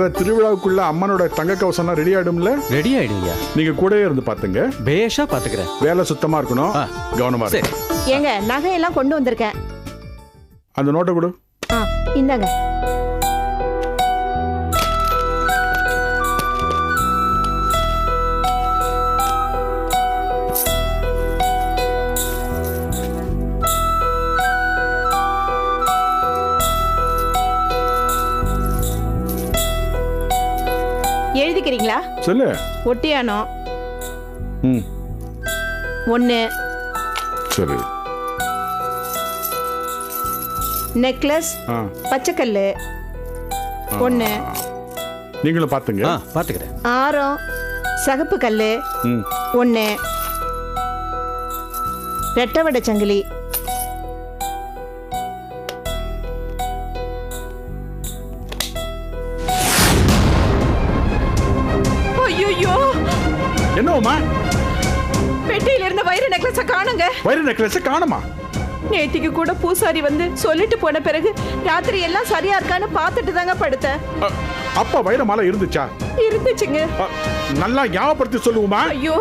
வர்ற திருவிழாவுக்குள்ள அம்மனோட தங்க கவசம்லாம் ரெடி ஆயிடும்ல? ரெடி ஆயிடுங்க. நீங்க கூடவே இருந்து பாத்துங்க. பேஷா பாத்துக்கிறேன். வேலை சுத்தமா இருக்கணும், கவனமா இருக்கு. ஏங்க நகையெல்லாம் கொண்டு வந்திருக்கேன். அந்த நோட்டை கொடு. இந்தாங்க. எழுதிக்கிறீங்களா? சொல்லு. ஒட்டியானம் 1, சரி. நெக்லஸ் பச்சைக்கல்லு 1. நீங்களும் பாத்துங்க. பாத்துக்கிறேன். ஆரம் சகப்பு கல்லு 1. ரெட்டவடை சங்கிலி. ஐயோ, என்னோமா? பெட்டியில இருந்த வைர நெக்லஸ காணுங்க. வைர நெக்லஸ காணுமா? நேத்திக்கு கூட பூசாரி வந்து சொல்லிட்டு போன பிறகு ராத்திரி எல்லாம் சரியா இருக்கான்னு பார்த்துட்டு தாங்க படுத்தேன். அப்ப வைர மாலை இருந்துச்சா? இருந்துச்சுங்க. நல்லா ஞாபகப்படுத்தி சொல்லுவோமா? ஐயோ,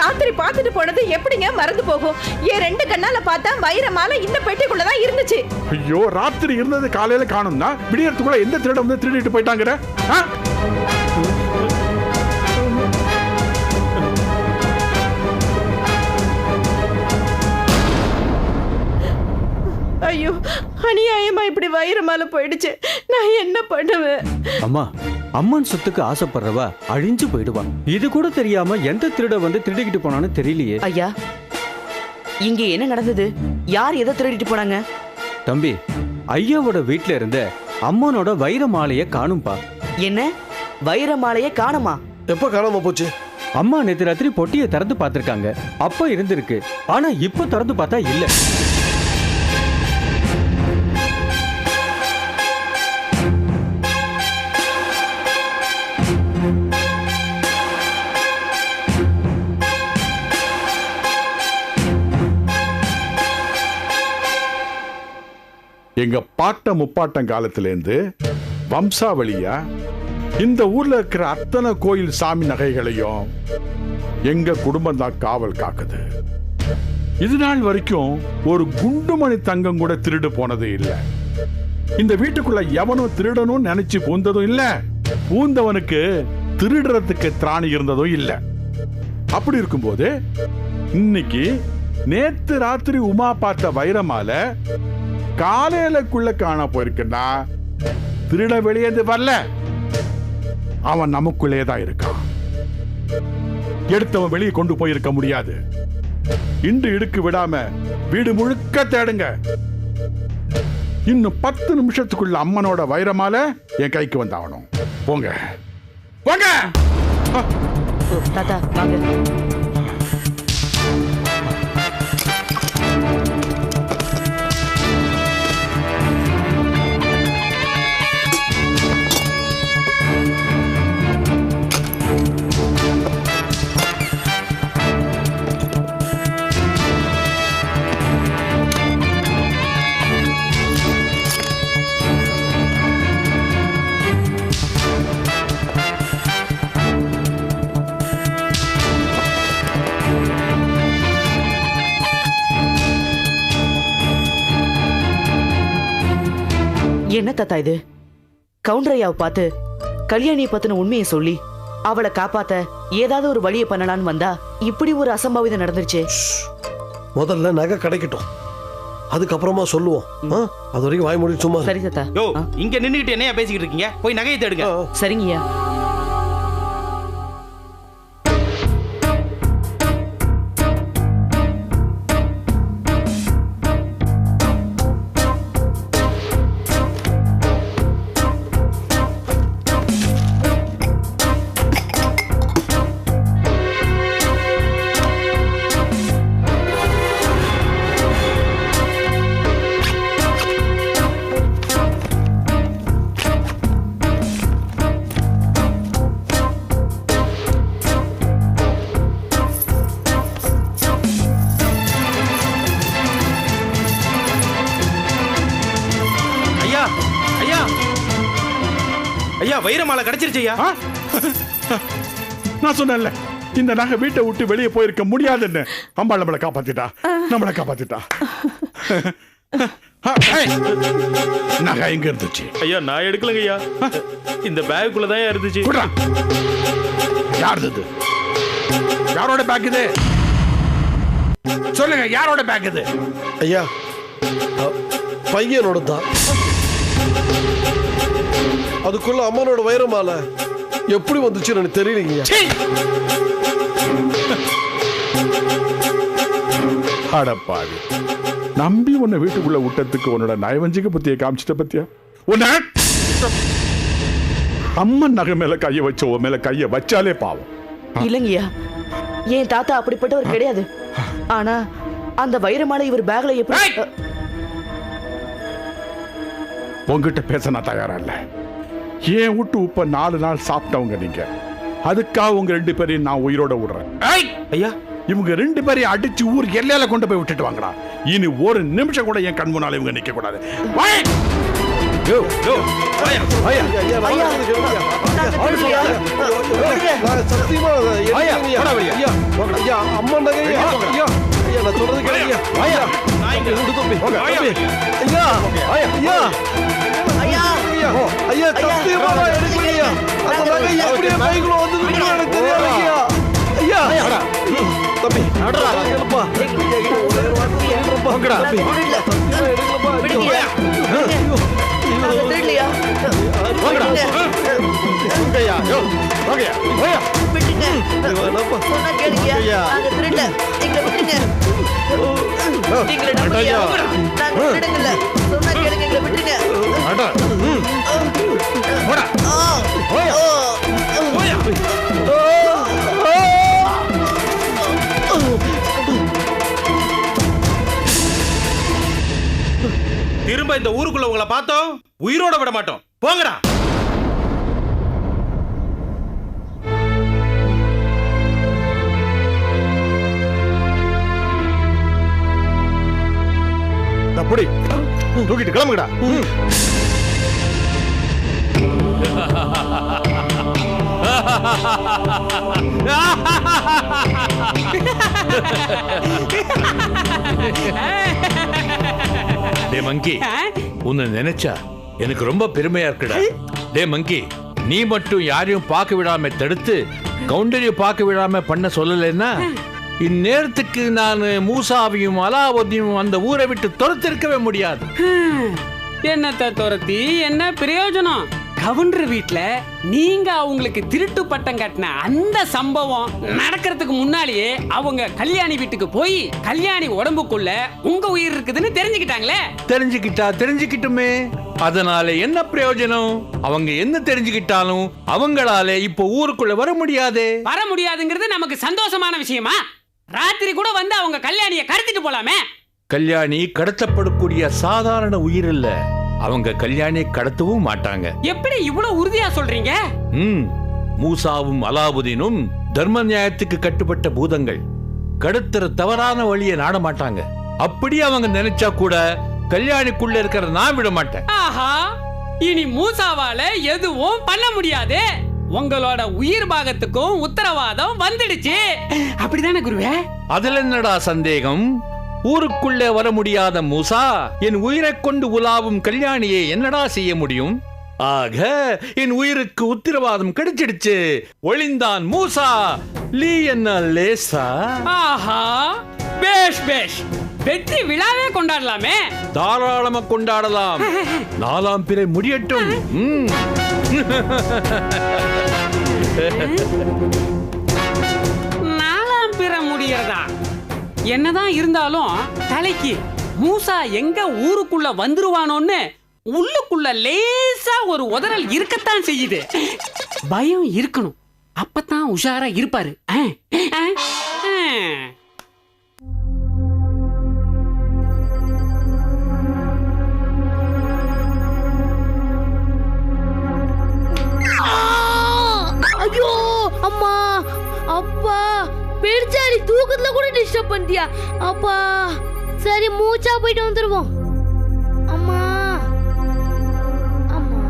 ராத்திரி பார்த்துட்டு போனது எப்படிங்க மறந்து போகும்? என் 2 கண்ணால பார்த்தா வைர மாலை இந்த பெட்டிக்குள்ளதான் இருந்துச்சு. ஐயோ, ராத்திரி இருந்தது காலையில காணும்னா விடியறதுக்குள்ள எந்த திருட வந்து திருடிட்டு போயிட்டாங்கற? ஐயோ, அநியாயமா இப்படி வைர மாலை போயிடுச்சு. நான் என்ன பண்ணுவேன்? அம்மா, அம்மன் சொத்துக்கு ஆசைப்படுறவா அழிஞ்சு போயிடுவா. இது கூட தெரியாம எந்த திருட வந்து திருடிக்கிட்டு போனான்னு தெரியலையே. ஐயா, இங்க என்ன நடந்தது? யார் எதை திருடிட்டு போனாங்க? தம்பி, ஐயாவோட வீட்ல இருந்த அம்மனோட வைர மாலைய காணும்பா. என்ன, வைர மாலைய காணுமா? எப்ப காணாம போச்சு? அம்மா நேத்து ராத்திரி பொட்டியை திறந்து பார்த்திருக்காங்க. அப்ப இருந்திருக்கு. ஆனா இப்ப திறந்து பார்த்தா இல்ல. எங்க பாட்ட முப்பாட்டம் காலத்திலேருந்து வம்சாவளியா இந்த ஊர்ல இருக்கிற அத்தனை கோயில் சாமி நகைகளையும் எங்க குடும்பம் தான் காவல் காக்குது. இது நாள் வரைக்கும் ஒரு குண்டுமணி தங்கம் கூட திருடு போனது இல்லை. இந்த வீட்டுக்குள்ள எவனும் திருடணும் நினைச்சு பூந்ததும் இல்ல, பூந்தவனுக்கு திருடுறதுக்கு திராணி இருந்ததும் இல்ல. அப்படி இருக்கும்போது இன்னைக்கு நேத்து ராத்திரி உமா பார்த்த வைரமால காலையிலக்குள்ள காண போயிருக்கா. திருட வெளியேந்து வரல, அவன் நமக்குள்ளே தான் இருக்கான். எடுத்தவன் வெளியே கொண்டு போயிருக்க முடியாது. இன்று இடுக்கு விடாம வீடு முழுக்க தேடுங்க. இன்னும் 10 நிமிஷத்துக்குள்ள அம்மனோட வைரமால என் கைக்கு வந்தாகணும். போங்க போங்க. தாத்தா வாங்க. என்ன தாத்தா இது? கவுண்டரையாவை பார்த்து கல்யாணியை பத்தின உண்மையை சொல்லி அவளை காப்பாத்த ஏதாவது ஒரு வழியை பண்ணலான்னு வந்தா இப்படி ஒரு அசம்பாவிதம் நடந்துருச்சு. முதல்ல நகை கிடைக்கட்டும், அதுக்கப்புறமா சொல்லுவோம். அது வரைக்கும் வாய் மூடி சும்மா. சரி தாத்தா. இங்க நின்னுட்டு என்னையா பேசிக்கிட்டு இருக்கீங்க? போய் நகையை தேடுங்க. சரிங்கய்யா. வைர மாலை கிடைச்சிருச்சு ஐயா. ஆ? நான் சொன்னேன்ல இந்த நகை வீட்டை விட்டு வெளியே போயிருக்க முடியாதுன்னு. அம்பாள் நம்மளை காப்பாத்திட்டா, நம்மளை காப்பாத்திட்டா. ஏய், நகை எங்க இருந்துச்சு? ஐயா நான் எடுக்கலங்க ஐயா, இந்த பேக்குள்ள தான் இருந்துச்சு. குட்ரா. யார் இது? யாரோட பேக் இது? சொல்லுங்க, யாரோட பேக் இது? ஐயா பையனோட தான். அதுக்குள்ள அம்மனோட வைரமால எப்படி வந்துச்சுன்னு எனக்கு தெரியலங்கய்யா. அடப்பாவி, நம்பி உன்னை வீட்டுக்குள்ள விட்டதுக்கு உன்னோட நயவஞ்சிக்க பத்திய காமிச்சிட்ட பத்தியா? உன்ன அம்மன் நகை மேல கைய வச்ச உன் மேல கைய வச்சாலே பாவம். இல்லைங்கய்யா, என் தாத்தா அப்படிப்பட்டவர் கிடையாது. ஆனா அந்த வைரமாலை இவர் பேக்ல எப்படி உங்ககிட்ட பேச நான் தயாரா இல்ல. ஏன் விட்டு உப்ப 4 நாள் சாப்பிட்டவங்க நீங்க. அதுக்காக உங்க 2 பேரையும் நான் உயிரோட விடுறேன். ஐயா இவங்க 2 பேரையும் அடிச்சு ஊர் எல்லையில கொண்டு போய் விட்டுட்டு வாங்கடா. இனி ஒரு நிமிஷம் கூட என் கண் முன்னால இவங்க நிக்க கூடாது. சத்தியமா அம்மன் நகை நான் சொல்றது கேளுங்க. ஐயா ஐயா சத்தியமா எடுக்கலையா? அந்த நகை எப்படியே பைக்குள்ள வந்ததுன்னு எனக்கு தெரியாதுங்கய்யா. ஐயா தம்பி எடுப்பா. திரும்ப இந்த ஊருக்குள்ள உங்களை பார்த்தோம் உயிரோட விட மாட்டோம். போங்கடா. அப்படி தூக்கிட்டு கிளம்புங்கடா. டே மங்கி, உன்னை நினைச்சா எனக்கு ரொம்ப பெருமையா இருக்குடா. டே மங்கி, நீ மட்டும் யாரையும் பார்க்க விடாம தடுத்து கவுண்டரையும் பார்க்க விடாம பண்ண சொல்லலைன்னா இந்நேரத்துக்கு நான் மூசாவையும் அலாவுதீனும் அந்த ஊரை விட்டு துரத்திருக்கவே முடியாது. என்னத்த துரத்தி என்ன பிரயோஜனம்? கவுண்டர் வீட்ல நீங்க அவங்களுக்கு திருட்டு பட்டம் கட்டின அந்த சம்பவம் நடக்கிறதுக்கு முன்னாலேயே அவங்க கல்யாணி வீட்டுக்கு போய் கல்யாணி உடம்புக்குள்ள உங்க உயிர் இருக்குதுன்னு தெரிஞ்சுக்கிட்டாங்களே. தெரிஞ்சுக்கிட்டுமே, அதனால என்ன பிரயோஜனம்? அவங்க என்ன தெரிஞ்சுக்கிட்டாலும் அவங்களால இப்போ ஊருக்குள்ள வர முடியாதுங்கிறது நமக்கு சந்தோஷமான விஷயமா? ராத்திரி கூட வந்து அவங்க கல்யாணியை கடத்திட்டு போலாமே. கல்யாணி கடத்தப்படக்கூடிய சாதாரண உயிர் இல்ல. அவங்க கல்யாணி கடத்தவும் மாட்டாங்க. எப்படி இவ்வளவு உறுதியா சொல்றீங்க? மூசாவும் அலாவுதீனும் தர்ம நியாயத்துக்கு கட்டுப்பட்ட பூதங்கள். கடத்துற தவறான வழியை நாட மாட்டாங்க. அப்படி அவங்க நினைச்சா கூட கல்யாணிக்குள்ள இருக்கிற நான் விட மாட்டேன். ஆஹா, இனி மூசாவால எதுவும் பண்ண முடியாது. உங்களோட உயிர் பாகத்துக்கும் உத்தரவாதம் வந்துடுச்சு. அப்படிதானே குருவே? அதுல என்னடா சந்தேகம்? ஊருக்குள்ளே வர முடியாத மூசா என் உயிரை கொண்டு உலாவும் கல்யாணியை என்னடா செய்ய முடியும்? ஆக என் உயிருக்கு உத்தரவாதம் கிடைச்சிடுச்சு. ஒளிந்தான் மூசா, லீ என்ன லேசா? ஆஹா, பேஷ் பேஷ், வெற்றி விழாவே கொண்டாடலாமே. தாராளமா கொண்டாடலாம். 4ஆம் பிறை முடியட்டும். 4ஆம் பிறை முடியறதா? என்னதான் இருந்தாலும் தலைக்கு மூசா எங்க ஊருக்குள்ள வந்துருவானோன்னு உள்ளுக்குள்ள லேசா ஒரு உதறல் இருக்கத்தான் செய்யுது. பயம் இருக்கணும், அப்பதான் உஷாரா இருப்பாரு. ஐயோ அம்மா, அப்பா பெருச்சாரி தூக்கத்துல கூட டிஸ்டர்ப் பண்ணிட்டியா? அப்பா சரி, மூச்சா போயிட்டு வந்துருவோம். அம்மா அம்மா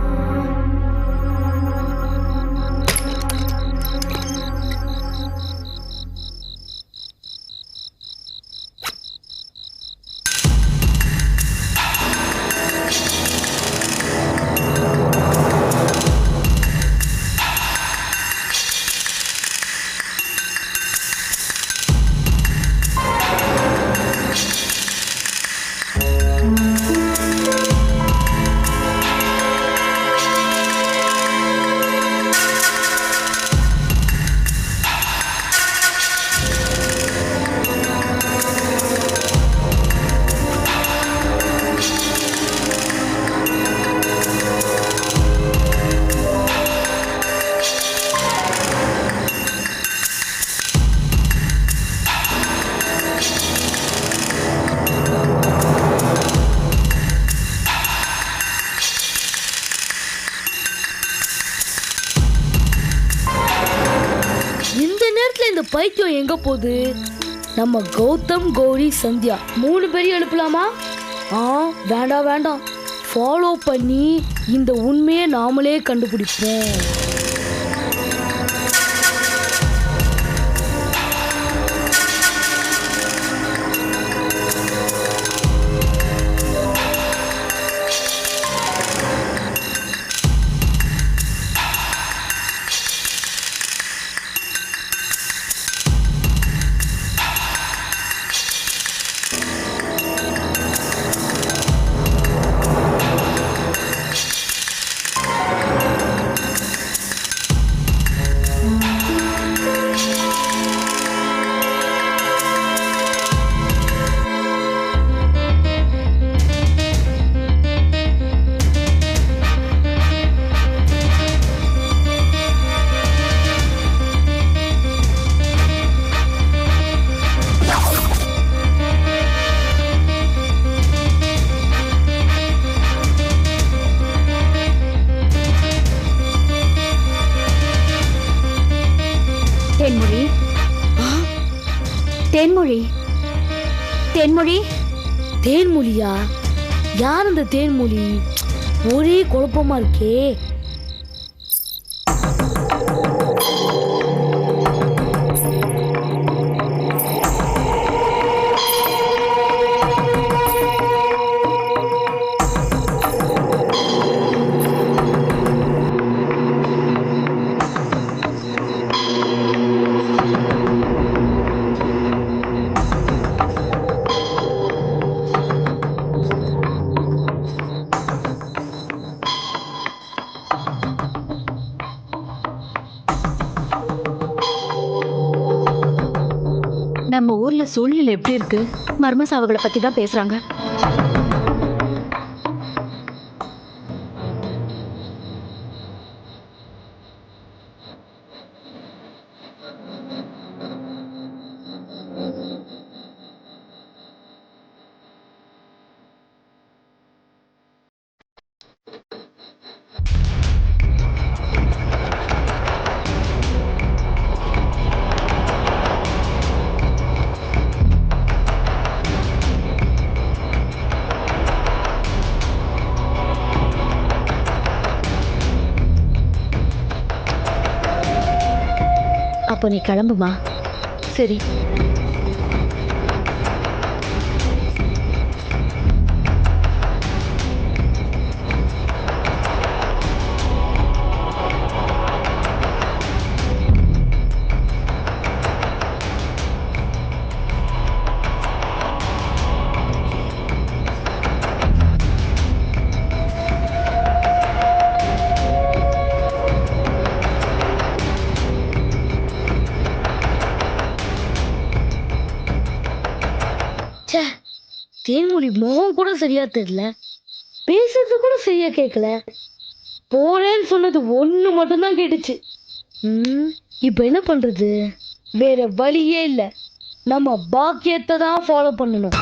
நேரத்துல இந்த பைத்தியம் எங்க போகுது? நம்ம கௌதம், கௌரி, சந்தியா 3 பேரையும் எழுப்பலாமா? வேண்டாம் வேண்டாம், ஃபாலோ பண்ணி இந்த உண்மையை நாமளே கண்டுபிடிப்போம். தேன்மொழி, தேன்மொழி, தேன்மொழி. தேன்மொழியா? யார் அந்த தேன்மொழி? ஒரே குழப்பமா இருக்கே. நம்ம ஊர்ல சூழ்நிலை எப்படி இருக்கு? மர்ம சாவுகளை பத்தி தான் பேசுறாங்க. அப்போ நீ கிளம்புமா? சரி. தேன்மொழி முகம் கூட சரியா தெரியல, பேசுறது கூட சரியா கேட்கல. போறேன்னு சொன்னது ஒண்ணு மட்டும்தான் கேட்டுச்சு. இப்ப என்ன பண்றது? வேற வழியே இல்ல, நம்ம பாக்கியத்தை தான் ஃபாலோ பண்ணணும்.